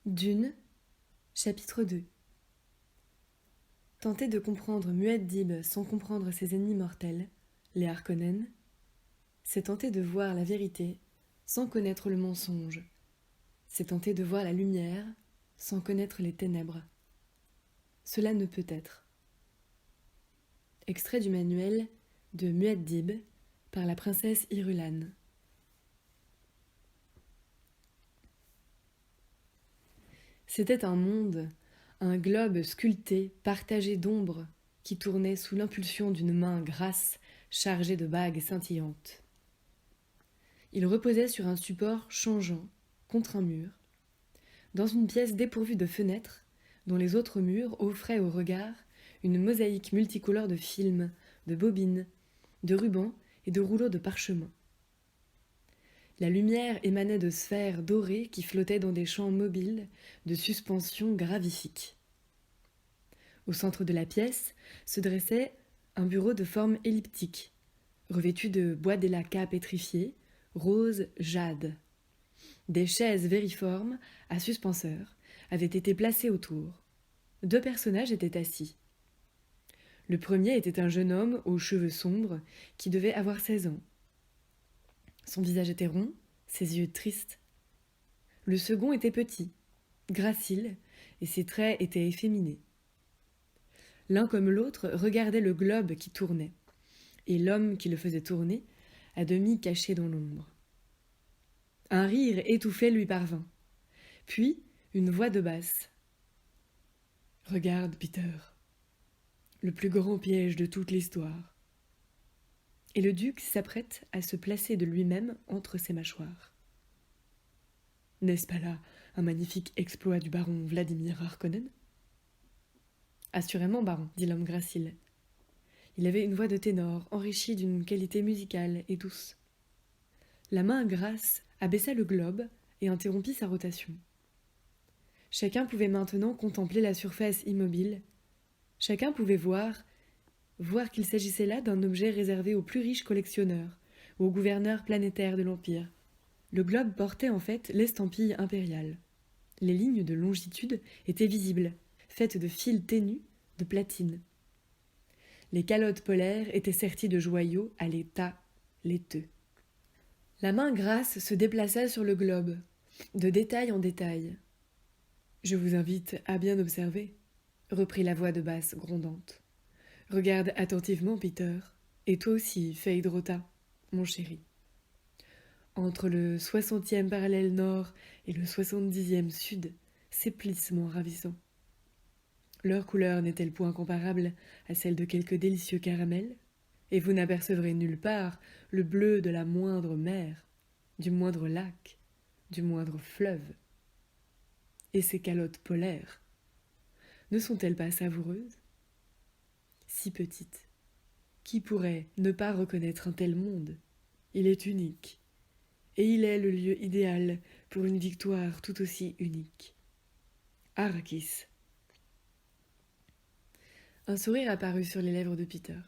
Dune, chapitre 2. Tenter de comprendre Muad'Dib sans comprendre ses ennemis mortels, les Harkonnen, c'est tenter de voir la vérité sans connaître le mensonge. C'est tenter de voir la lumière sans connaître les ténèbres. Cela ne peut être. Extrait du manuel de Muad'Dib par la princesse Irulan. C'était un monde, un globe sculpté, partagé d'ombres, qui tournait sous l'impulsion d'une main grasse chargée de bagues scintillantes. Il reposait sur un support changeant, contre un mur, dans une pièce dépourvue de fenêtres, dont les autres murs offraient au regard une mosaïque multicolore de films, de bobines, de rubans et de rouleaux de parchemin. La lumière émanait de sphères dorées qui flottaient dans des champs mobiles de suspension gravifique. Au centre de la pièce se dressait un bureau de forme elliptique, revêtu de bois d'élaca pétrifié, rose jade. Des chaises vériformes, à suspenseurs, avaient été placées autour. 2 personnages étaient assis. Le premier était un jeune homme aux cheveux sombres qui devait avoir 16 ans. Son visage était rond, ses yeux tristes. Le second était petit, gracile, et ses traits étaient efféminés. L'un comme l'autre regardait le globe qui tournait, et l'homme qui le faisait tourner, à demi caché dans l'ombre. Un rire étouffé lui parvint, puis une voix de basse. « Regarde, Peter, le plus grand piège de toute l'histoire. » Et le duc s'apprête à se placer de lui-même entre ses mâchoires. « N'est-ce pas là un magnifique exploit du baron Vladimir Harkonnen ?»« Assurément, baron, dit l'homme gracile. Il avait une voix de ténor enrichie d'une qualité musicale et douce. La main grasse abaissa le globe et interrompit sa rotation. Chacun pouvait maintenant contempler la surface immobile. Chacun pouvait voir qu'il s'agissait là d'un objet réservé aux plus riches collectionneurs ou aux gouverneurs planétaires de l'Empire. Le globe portait en fait l'estampille impériale. Les lignes de longitude étaient visibles, faites de fils ténus de platine. Les calottes polaires étaient serties de joyaux à l'état laiteux. La main grasse se déplaça sur le globe, de détail en détail. « Je vous invite à bien observer, » reprit la voix de basse grondante. « Regarde attentivement, Peter, et toi aussi, Feyd-Rautha, mon chéri. Entre le 60e parallèle nord et le 70e sud, ces plissements ravissants. Leur couleur n'est-elle point comparable à celle de quelques délicieux caramels? Et vous n'apercevrez nulle part le bleu de la moindre mer, du moindre lac, du moindre fleuve. Et ces calottes polaires, ne sont-elles pas savoureuses? Si petites, qui pourrait ne pas reconnaître un tel monde? Il est unique, et il est le lieu idéal pour une victoire tout aussi unique. Arrakis. » Un sourire apparut sur les lèvres de Peter.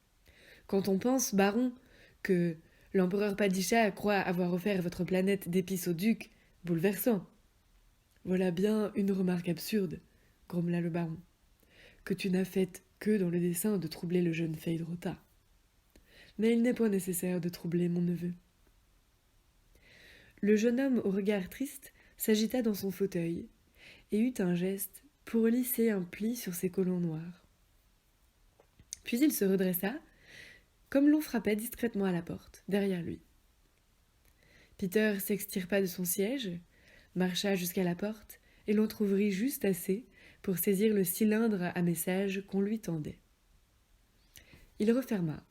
« Quand on pense, baron, que l'empereur Padishah croit avoir offert votre planète d'épices au duc, bouleversant. Voilà bien une remarque absurde, grommela le baron, que tu n'as faite que dans le dessein de troubler le jeune Feyd-Rautha. Mais il n'est point nécessaire de troubler mon neveu. » Le jeune homme au regard triste s'agita dans son fauteuil et eut un geste pour lisser un pli sur ses collants noirs. Puis il se redressa, comme l'on frappait discrètement à la porte, derrière lui. Peter s'extirpa de son siège, marcha jusqu'à la porte et l'entr'ouvrit juste assez pour saisir le cylindre à message qu'on lui tendait. Il referma,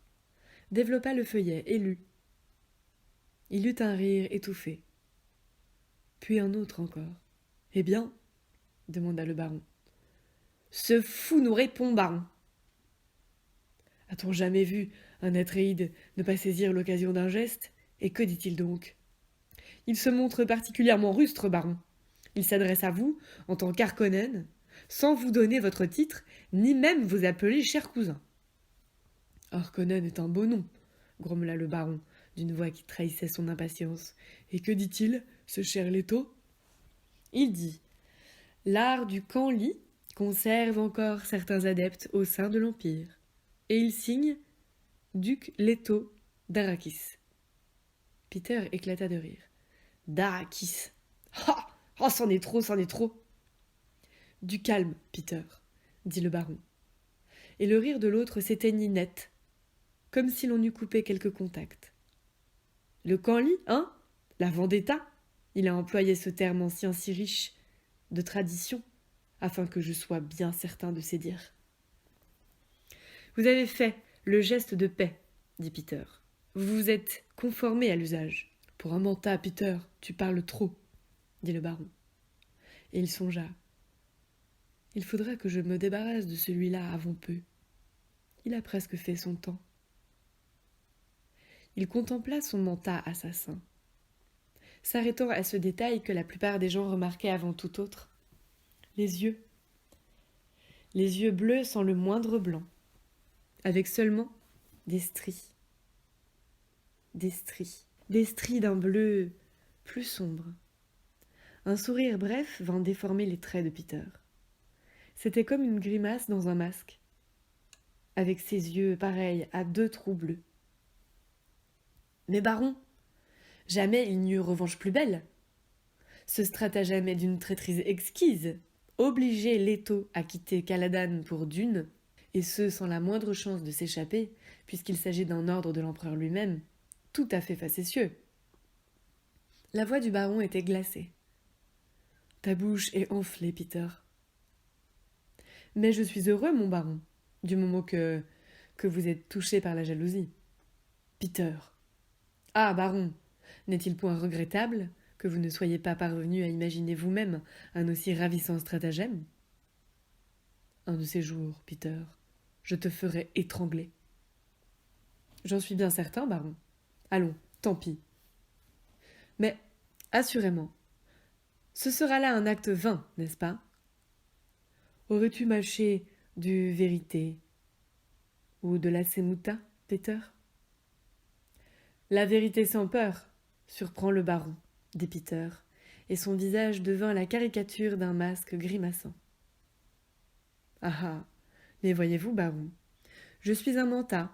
développa le feuillet et lut. Il eut un rire étouffé. Puis un autre encore. « Eh bien ?» demanda le baron. « Ce fou nous répond, baron. » A-t-on jamais vu un Atréide ne pas saisir l'occasion d'un geste? Et que dit-il donc? Il se montre particulièrement rustre, baron. Il s'adresse à vous, en tant qu'Harkonnen, sans vous donner votre titre, ni même vous appeler cher cousin. Harkonnen est un beau nom, grommela le baron, d'une voix qui trahissait son impatience. Et que dit-il, ce cher Leto? Il dit L'art du Canli conserve encore certains adeptes au sein de l'Empire, et il signe Duc Leto d'Arrakis. Peter éclata de rire. D'Arrakis. Ah, oh, c'en est trop, c'en est trop. Du calme, Peter, dit le baron. Et le rire de l'autre s'éteignit net, comme si l'on eût coupé quelques contacts. Le Canli, hein? La vendetta? Il a employé ce terme ancien si riche de tradition, afin que je sois bien certain de ses dires. Vous avez fait le geste de paix, dit Peter. Vous vous êtes conformé à l'usage. Pour un manta, Peter, tu parles trop, dit le baron. Et il songea. Il faudra que je me débarrasse de celui-là avant peu. Il a presque fait son temps. Il contempla son manta assassin, s'arrêtant à ce détail que la plupart des gens remarquaient avant tout autre. Les yeux. Les yeux bleus sans le moindre blanc, avec seulement des stries. Des stries d'un bleu plus sombre. Un sourire bref vint déformer les traits de Peter. C'était comme une grimace dans un masque, avec ses yeux pareils à 2 trous bleus. Mais baron, jamais il n'y eut revanche plus belle. Ce stratagème est d'une traîtrise exquise. Obliger Leto à quitter Caladan pour Dune, et ce sans la moindre chance de s'échapper, puisqu'il s'agit d'un ordre de l'empereur lui-même, tout à fait facétieux. La voix du baron était glacée. Ta bouche est enflée, Peter. Mais je suis heureux, mon baron, du moment que vous êtes touché par la jalousie. Peter. Ah, baron, n'est-il point regrettable que vous ne soyez pas parvenu à imaginer vous-même un aussi ravissant stratagème? Un de ces jours, Peter, je te ferai étrangler. J'en suis bien certain, baron. Allons, tant pis. Mais, assurément, ce sera là un acte vain, n'est-ce pas? Aurais-tu mâché du vérité ou de la semuta, Peter? La vérité sans peur surprend le baron, dit Peter, et son visage devint la caricature d'un masque grimaçant. Ah ah, mais voyez-vous, baron, je suis un manta,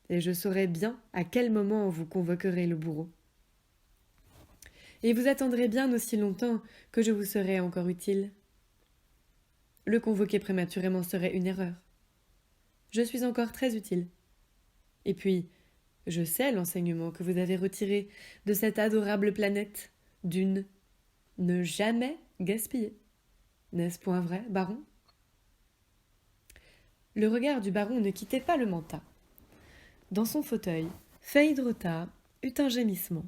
et je saurai bien à quel moment vous convoquerez le bourreau. Et vous attendrez bien aussi longtemps que je vous serai encore utile. Le convoquer prématurément serait une erreur. Je suis encore très utile. Et puis, je sais l'enseignement que vous avez retiré de cette adorable planète, Dune. Ne jamais gaspiller. N'est-ce point vrai, baron? Le regard du baron ne quittait pas le manta. Dans son fauteuil, Phaédrota eut un gémissement.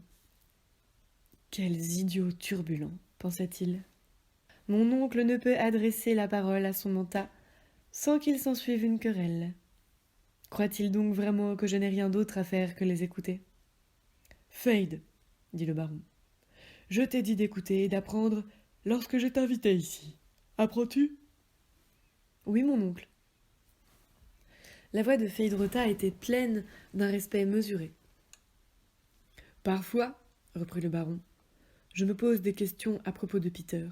Quels idiots turbulents, pensa-t-il. Mon oncle ne peut adresser la parole à son manta sans qu'il s'ensuive une querelle. Croit-il donc vraiment que je n'ai rien d'autre à faire que les écouter? Fade, dit le baron. Je t'ai dit d'écouter et d'apprendre lorsque je t'invitais ici. Apprends-tu? Oui, mon oncle. La voix de Phaédrota était pleine d'un respect mesuré. Parfois, reprit le baron, je me pose des questions à propos de Peter.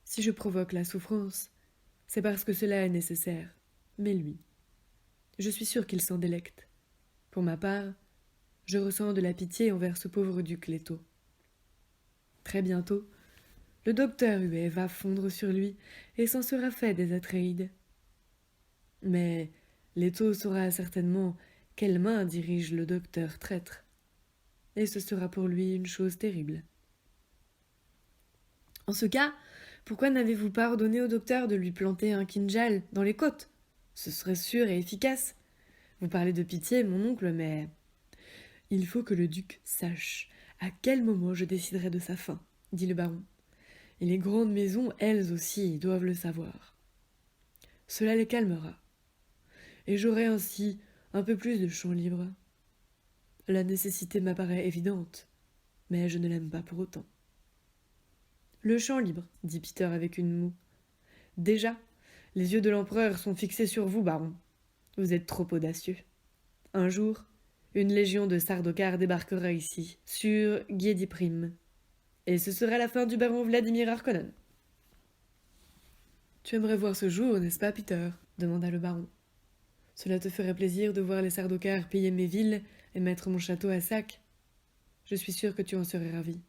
Si je provoque la souffrance, c'est parce que cela est nécessaire. Mais lui, je suis sûr qu'il s'en délecte. Pour ma part, je ressens de la pitié envers ce pauvre duc Leto. Très bientôt, le docteur Huet va fondre sur lui et s'en sera fait des Atréides. Mais Leto saura certainement quelle main dirige le docteur traître, et ce sera pour lui une chose terrible. En ce cas, pourquoi n'avez-vous pas ordonné au docteur de lui planter un kinjal dans les côtes? Ce serait sûr et efficace. Vous parlez de pitié, mon oncle, mais il faut que le duc sache à quel moment je déciderai de sa fin, dit le baron. Et les grandes maisons, elles aussi, doivent le savoir. Cela les calmera. Et j'aurai ainsi un peu plus de champ libre. La nécessité m'apparaît évidente, mais je ne l'aime pas pour autant. Le champ libre, dit Peter avec une moue. Déjà, les yeux de l'empereur sont fixés sur vous, baron. Vous êtes trop audacieux. Un jour, une légion de Sardaukar débarquera ici, sur Giedi Prim. Et ce sera la fin du baron Vladimir Harkonnen. Tu aimerais voir ce jour, n'est-ce pas, Peter ? Demanda le baron. Cela te ferait plaisir de voir les Sardaukar piller mes villes et mettre mon château à sac ? Je suis sûr que tu en serais ravi.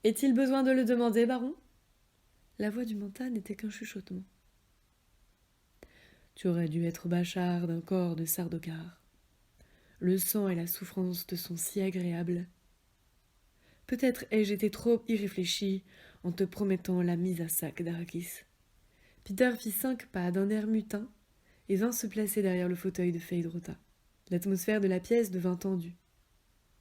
Est-il besoin de le demander, baron ? La voix du Manta n'était qu'un chuchotement. Tu aurais dû être bachar d'un corps de Sardaukar. Le sang et la souffrance te sont si agréables. Peut-être ai-je été trop irréfléchi en te promettant la mise à sac d'Arrakis. Peter fit 5 pas d'un air mutin et vint se placer derrière le fauteuil de Feyd-Rautha. L'atmosphère de la pièce devint tendue.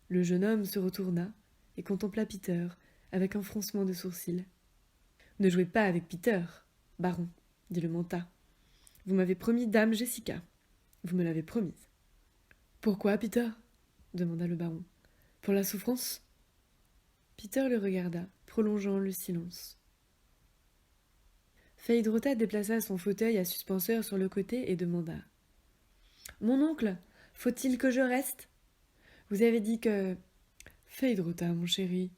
Le jeune homme se retourna et contempla Peter avec un froncement de sourcils. « Ne jouez pas avec Peter, baron, dit le Manta. Vous m'avez promis dame Jessica. Vous me l'avez promise. »« Pourquoi, Peter ?» demanda le baron. « Pour la souffrance ?» Peter le regarda, prolongeant le silence. Feyd-Rautha déplaça son fauteuil à suspenseur sur le côté et demanda. « Mon oncle, faut-il que je reste ? Vous avez dit que... » « Feyd-Rautha, mon chéri. »«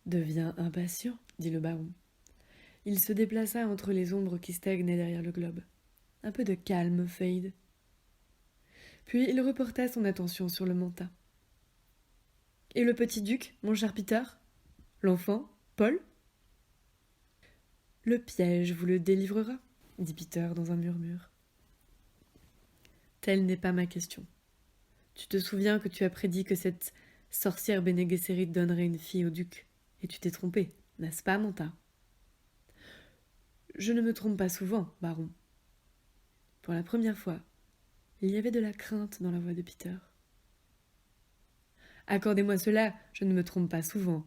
Deviens impatient, dit le baron. Il se déplaça entre les ombres qui stagnaient derrière le globe. Un peu de calme, Feyd. Puis il reporta son attention sur le Manta. « Et le petit duc, mon cher Peter ? L'enfant, Paul ? » « Le piège vous le délivrera, dit Peter dans un murmure. Telle n'est pas ma question. Tu te souviens que tu as prédit que cette sorcière Bene Gesserit donnerait une fille au duc, et tu t'es trompé, n'est-ce pas, Manta ? Je ne me trompe pas souvent, baron. Pour la première fois, il y avait de la crainte dans la voix de Peter. Accordez-moi cela, je ne me trompe pas souvent.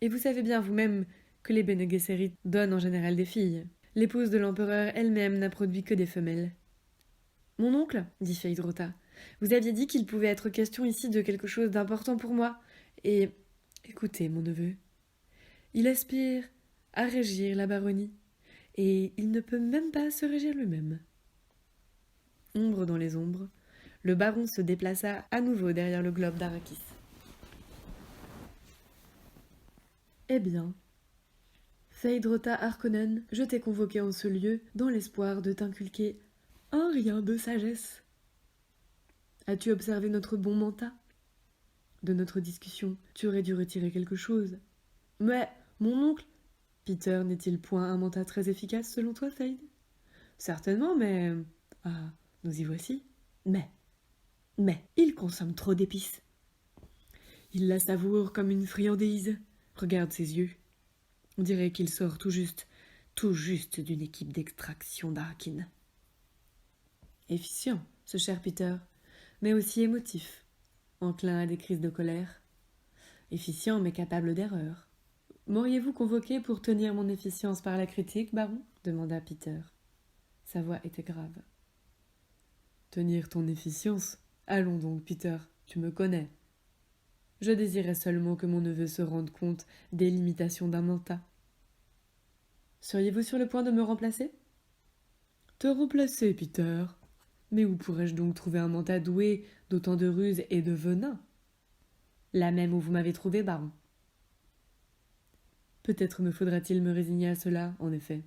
Et vous savez bien vous-même que les Bene Gesserit donnent en général des filles. L'épouse de l'empereur elle-même n'a produit que des femelles. Mon oncle, dit Feyd-Rautha, vous aviez dit qu'il pouvait être question ici de quelque chose d'important pour moi. Et écoutez, mon neveu, il aspire à régir la baronnie, et il ne peut même pas se régir lui-même. Ombre dans les ombres, le baron se déplaça à nouveau derrière le globe d'Arrakis. Eh bien, Feyd-Rautha Harkonnen, je t'ai convoqué en ce lieu dans l'espoir de t'inculquer un rien de sagesse. As-tu observé notre bon Manta ? De notre discussion, tu aurais dû retirer quelque chose. Mais, mon oncle, Peter n'est-il point un Manta très efficace selon toi, Feyd ? Certainement, mais... Ah, nous y voici. Mais, il consomme trop d'épices. Il la savoure comme une friandise. Regarde ses yeux. On dirait qu'il sort tout juste d'une équipe d'extraction d'Arkin. Efficient, ce cher Peter, mais aussi émotif, enclin à des crises de colère. Efficient, mais capable d'erreur. M'auriez-vous convoqué pour tenir mon efficience par la critique, baron ? Demanda Peter. Sa voix était grave. Tenir ton efficience ? Allons donc, Peter, tu me connais. Je désirais seulement que mon neveu se rende compte des limitations d'un Manta. Seriez-vous sur le point de me remplacer ? Te remplacer, Peter ? Mais où pourrais-je donc trouver un Manta doué d'autant de ruse et de venin ? Là même où vous m'avez trouvé, baron. Peut-être me faudra-t-il me résigner à cela, en effet.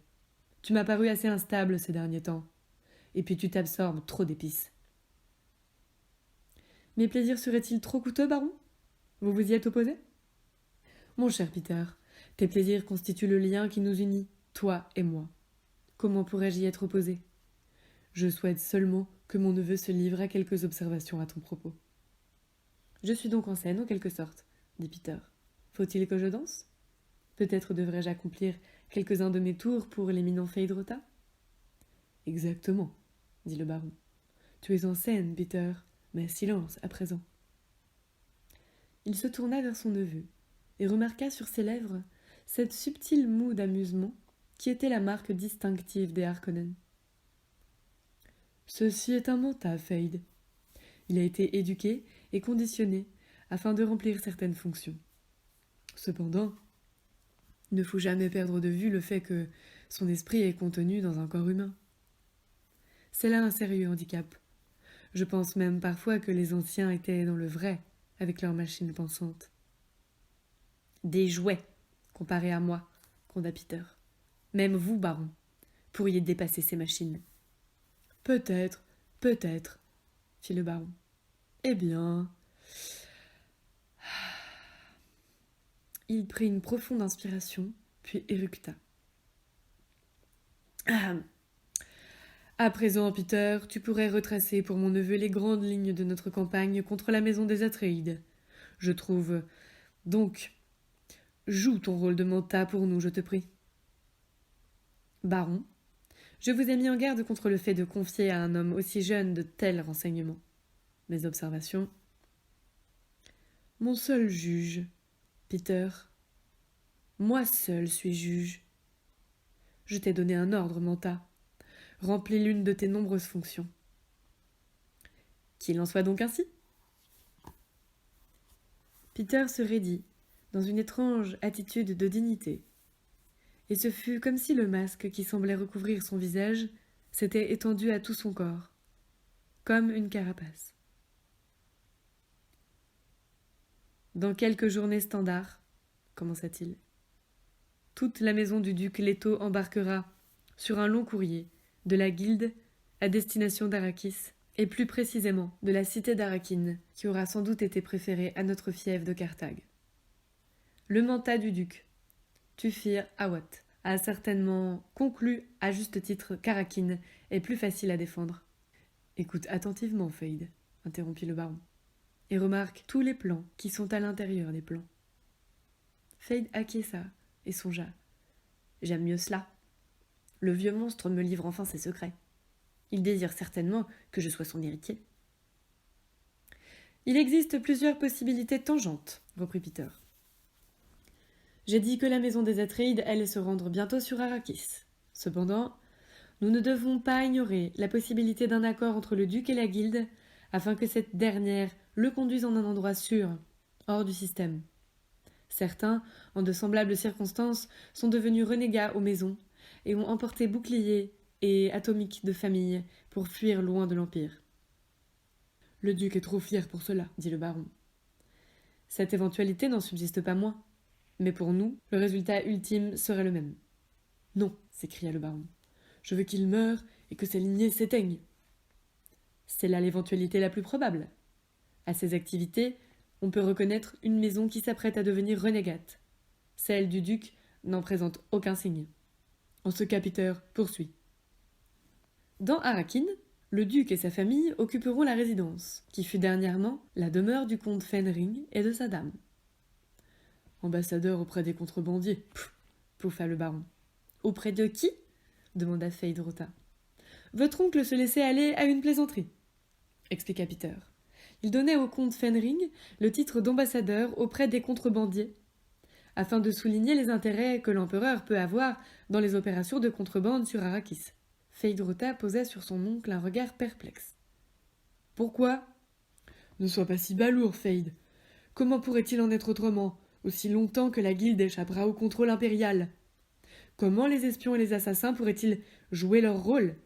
Tu m'as paru assez instable ces derniers temps. Et puis tu t'absorbes trop d'épices. Mes plaisirs seraient-ils trop coûteux, baron ? Vous vous y êtes opposé ? Mon cher Peter, tes plaisirs constituent le lien qui nous unit, toi et moi. Comment pourrais-je y être opposé ? Je souhaite seulement que mon neveu se livre à quelques observations à ton propos. Je suis donc en scène, en quelque sorte, dit Peter. Faut-il que je danse ? Peut-être devrais-je accomplir quelques-uns de mes tours pour l'éminent Feyd-Rautha ? Exactement, dit le baron. Tu es en scène, Peter, mais silence à présent. Il se tourna vers son neveu et remarqua sur ses lèvres cette subtile moue d'amusement qui était la marque distinctive des Harkonnen. Ceci est un Manta, Feyd. Il a été éduqué et conditionné afin de remplir certaines fonctions. Cependant, il ne faut jamais perdre de vue le fait que son esprit est contenu dans un corps humain. C'est là un sérieux handicap. Je pense même parfois que les anciens étaient dans le vrai avec leurs machines pensantes. Des jouets, comparés à moi, gronda Peter. Même vous, baron, pourriez dépasser ces machines. Peut-être, fit le baron. Eh bien... Il prit une profonde inspiration, puis éructa. À présent, Peter, tu pourrais retracer pour mon neveu les grandes lignes de notre campagne contre la maison des Atréides. Je trouve... Donc, joue ton rôle de manta pour nous, je te prie. Baron, je vous ai mis en garde contre le fait de confier à un homme aussi jeune de tels renseignements. Mes observations... Mon seul juge, Peter. Moi seul suis juge. Je t'ai donné un ordre, manta. Remplis l'une de tes nombreuses fonctions. Qu'il en soit donc ainsi. Peter se raidit, dans une étrange attitude de dignité, et ce fut comme si le masque qui semblait recouvrir son visage s'était étendu à tout son corps, comme une carapace. Dans quelques journées standards, commença-t-il, toute la maison du duc Leto embarquera sur un long courrier de la guilde à destination d'Arrakis, et plus précisément de la cité d'Arrakine, qui aura sans doute été préférée à notre fief de Carthage. Le manta du duc, Tufir Awat, a certainement conclu à juste titre qu'Arrakine est plus facile à défendre. Écoute attentivement, Feyd, interrompit le baron, et remarque tous les plans qui sont à l'intérieur des plans. Feyd acquiesça et songea. J'aime mieux cela. Le vieux monstre me livre enfin ses secrets. Il désire certainement que je sois son héritier. Il existe plusieurs possibilités tangentes, reprit Peter. J'ai dit que la maison des Atréides allait se rendre bientôt sur Arrakis. Cependant, nous ne devons pas ignorer la possibilité d'un accord entre le duc et la guilde, afin que cette dernière le conduise en un endroit sûr, hors du système. Certains, en de semblables circonstances, sont devenus renégats aux maisons et ont emporté boucliers et atomiques de famille pour fuir loin de l'Empire. Le duc est trop fier pour cela, dit le baron. Cette éventualité n'en subsiste pas moins. Mais pour nous, le résultat ultime serait le même. Non, s'écria le baron. Je veux qu'il meure et que sa lignée s'éteigne. C'est là l'éventualité la plus probable. À ces activités, on peut reconnaître une maison qui s'apprête à devenir renégate. Celle du duc n'en présente aucun signe. En ce cas, Peter poursuit. Dans Arrakine, le duc et sa famille occuperont la résidence, qui fut dernièrement la demeure du comte Fenring et de sa dame. Ambassadeur auprès des contrebandiers, pouffa le baron. Auprès de qui demanda Feyd Rautha. Votre oncle se laissait aller à une plaisanterie, expliqua Peter. Il donnait au comte Fenring le titre d'ambassadeur auprès des contrebandiers, afin de souligner les intérêts que l'empereur peut avoir dans les opérations de contrebande sur Arrakis. Feyd Rautha posa sur son oncle un regard perplexe. Pourquoi ? Ne sois pas si balourd, Feyd. Comment pourrait-il en être autrement, aussi longtemps que la guilde échappera au contrôle impérial ? Comment les espions et les assassins pourraient-ils jouer leur rôle ?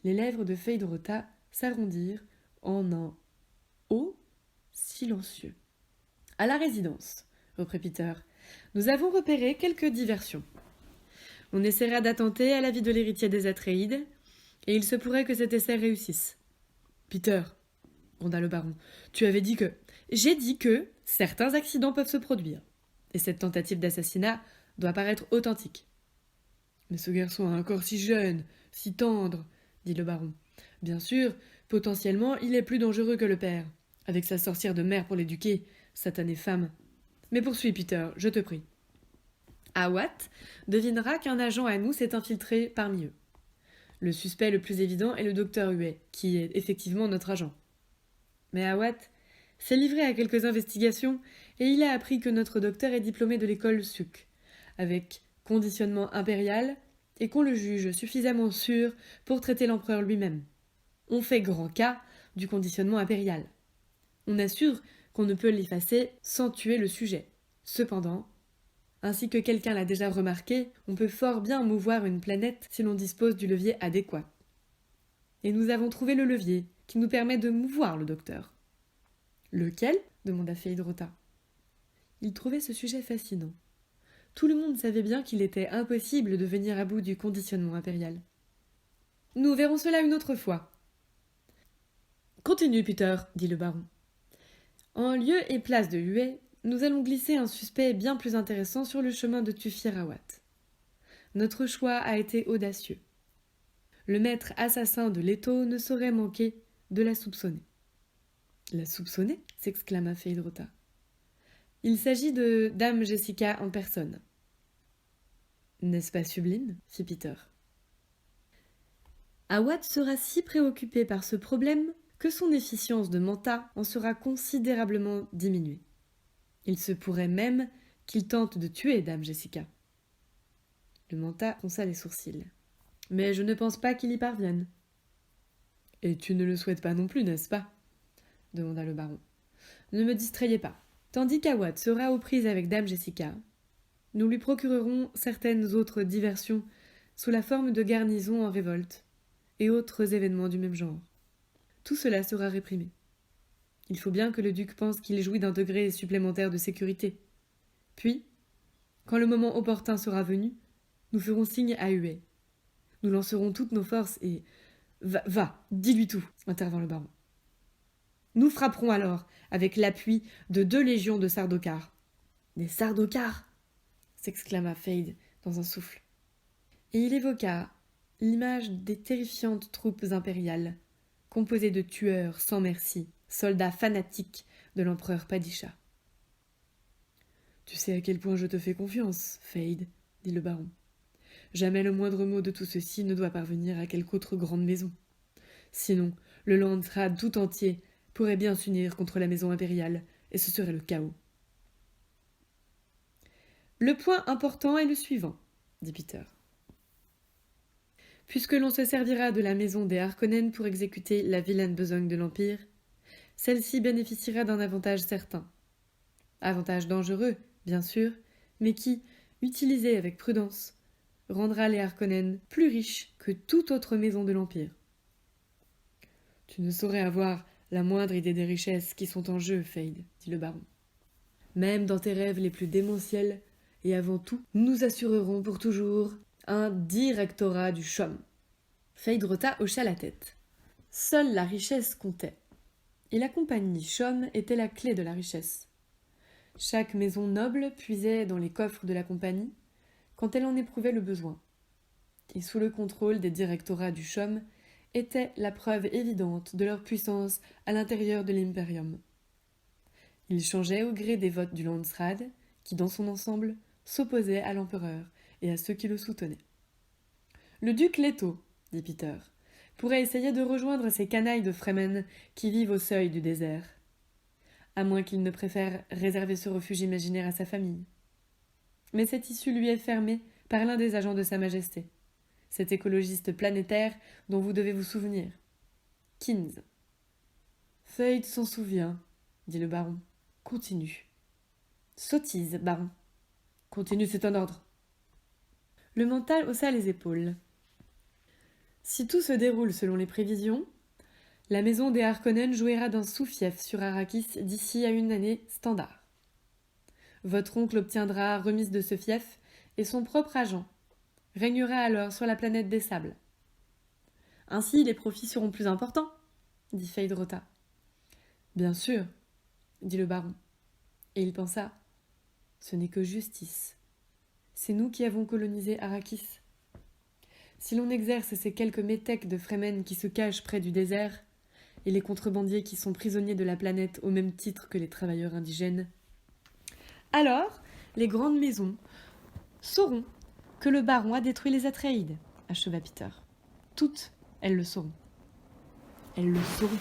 Les lèvres de Feyd Rautha s'arrondirent en un O silencieux. À la résidence, reprit Peter, nous avons repéré quelques diversions. On essaiera d'attenter à la vie de l'héritier des Atréides, et il se pourrait que cet essai réussisse. Peter, gronda le baron, tu avais dit que... J'ai dit que certains accidents peuvent se produire, et cette tentative d'assassinat doit paraître authentique. Mais ce garçon a un corps si jeune, si tendre, dit le baron. Bien sûr, potentiellement, il est plus dangereux que le père, avec sa sorcière de mère pour l'éduquer, satanée femme. Mais poursuis, Peter, je te prie. Awat devinera qu'un agent à nous s'est infiltré parmi eux. Le suspect le plus évident est le docteur Huet, qui est effectivement notre agent. Mais Awat s'est livré à quelques investigations et il a appris que notre docteur est diplômé de l'école SUC, avec conditionnement impérial, et qu'on le juge suffisamment sûr pour traiter l'empereur lui-même. On fait grand cas du conditionnement impérial. On assure qu'on ne peut l'effacer sans tuer le sujet. Cependant, ainsi que quelqu'un l'a déjà remarqué, on peut fort bien mouvoir une planète si l'on dispose du levier adéquat. Et nous avons trouvé le levier qui nous permet de mouvoir le docteur. Lequel ? Demanda Feyd Rautha. Il trouvait ce sujet fascinant. tout le monde savait bien qu'il était impossible de venir à bout du conditionnement impérial. Nous verrons cela une autre fois. Continue, Peter, dit le baron. En lieu et place de huée, nous allons glisser un suspect bien plus intéressant sur le chemin de Tufirawat. Notre choix a été audacieux. Le maître assassin de Leto ne saurait manquer de la soupçonner. La soupçonner s'exclama Feyd-Rautha. Il s'agit de Dame Jessica en personne. N'est-ce pas sublime fit Peter. Awad sera si préoccupé par ce problème que son efficience de manta en sera considérablement diminuée. Il se pourrait même qu'il tente de tuer Dame Jessica. Le manta fronça les sourcils. Mais je ne pense pas qu'il y parvienne. Et tu ne le souhaites pas non plus, n'est-ce pas demanda le baron. Ne me distrayez pas. Tandis qu'Awad sera aux prises avec Dame Jessica, nous lui procurerons certaines autres diversions sous la forme de garnisons en révolte et autres événements du même genre. Tout cela sera réprimé. Il faut bien que le duc pense qu'il jouit d'un degré supplémentaire de sécurité. Puis, quand le moment opportun sera venu, nous ferons signe à Huey. Nous lancerons toutes nos forces et... Va, dis-lui tout, intervint le baron. Nous frapperons alors avec l'appui de 2 légions de Sardaukar. Des Sardaukar s'exclama Feyd dans un souffle. Et il évoqua l'image des terrifiantes troupes impériales, composées de tueurs sans merci, soldats fanatiques de l'empereur Padisha. Tu sais à quel point je te fais confiance, Feyd, dit le baron. Jamais le moindre mot de tout ceci ne doit parvenir à quelque autre grande maison. Sinon, le Landsraad tout entier pourrait bien s'unir contre la maison impériale, et ce serait le chaos. Le point important est le suivant, dit Peter. Puisque l'on se servira de la maison des Harkonnen pour exécuter la vilaine besogne de l'Empire, celle-ci bénéficiera d'un avantage certain. Avantage dangereux, bien sûr, mais qui, utilisé avec prudence, rendra les Harkonnen plus riches que toute autre maison de l'Empire. Tu ne saurais avoir la moindre idée des richesses qui sont en jeu, Feyd, dit le baron. Même dans tes rêves les plus démentiels, et avant tout, nous assurerons pour toujours un directorat du Chaume. Feyd-Rautha hocha la tête. Seule la richesse comptait. Et la compagnie Chaume était la clé de la richesse. Chaque maison noble puisait dans les coffres de la compagnie quand elle en éprouvait le besoin. Et sous le contrôle des directorats du Chaume était la preuve évidente de leur puissance à l'intérieur de l'Imperium. Ils changeaient au gré des votes du Landsraad, qui, dans son ensemble, s'opposait à l'empereur et à ceux qui le soutenaient. Le duc Leto, dit Peter, pourrait essayer de rejoindre ces canailles de Fremen qui vivent au seuil du désert, à moins qu'il ne préfère réserver ce refuge imaginaire à sa famille. Mais cette issue lui est fermée par l'un des agents de Sa Majesté, cet écologiste planétaire dont vous devez vous souvenir, Kins. Feyd s'en souvient, dit le baron. Continue. Sottise, baron. Continue, c'est un ordre. Le mental haussa les épaules. Si tout se déroule selon les prévisions, la maison des Harkonnen jouira d'un sous-fief sur Arrakis d'ici à une année standard. Votre oncle obtiendra remise de ce fief et son propre agent régnera alors sur la planète des sables. Ainsi, les profits seront plus importants, dit Feyd-Rautha. Bien sûr, dit le baron. Et il pensa, ce n'est que justice. C'est nous qui avons colonisé Arrakis. Si l'on exerce ces quelques métèques de Fremen qui se cachent près du désert, et les contrebandiers qui sont prisonniers de la planète au même titre que les travailleurs indigènes, alors les grandes maisons sauront que le baron a détruit les Atreides, acheva Peter. Toutes, elles le sauront. Elles le sauront,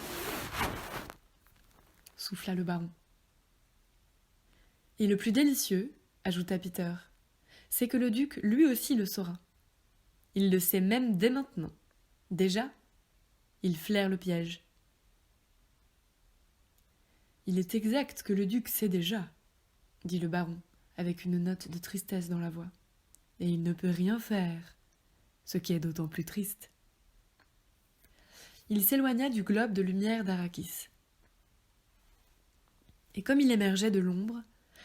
souffla le baron. Et le plus délicieux, ajouta Peter, c'est que le duc lui aussi le saura. Il le sait même dès maintenant. Déjà, il flaire le piège. Il est exact que le duc sait déjà, dit le baron, avec une note de tristesse dans la voix. Et il ne peut rien faire, ce qui est d'autant plus triste. Il s'éloigna du globe de lumière d'Arrakis. Et comme il émergeait de l'ombre,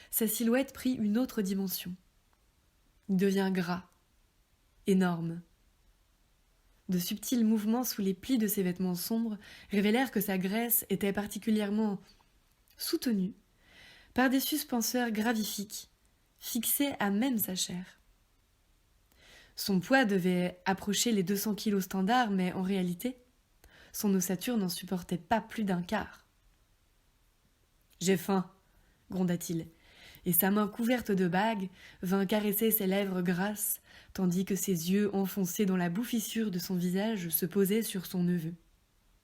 sa silhouette prit une autre dimension. Il devient gras, énorme. De subtils mouvements sous les plis de ses vêtements sombres révélèrent que sa graisse était particulièrement soutenue par des suspenseurs gravifiques, fixés à même sa chair. Son poids devait approcher les 200 kilos standards, mais en réalité, son ossature n'en supportait pas plus d'un quart. « J'ai faim !» gronda-t-il, et sa main couverte de bagues vint caresser ses lèvres grasses, tandis que ses yeux enfoncés dans la bouffissure de son visage se posaient sur son neveu.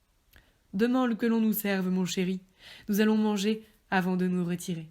« Demande que l'on nous serve, mon chéri. Nous allons manger avant de nous retirer. »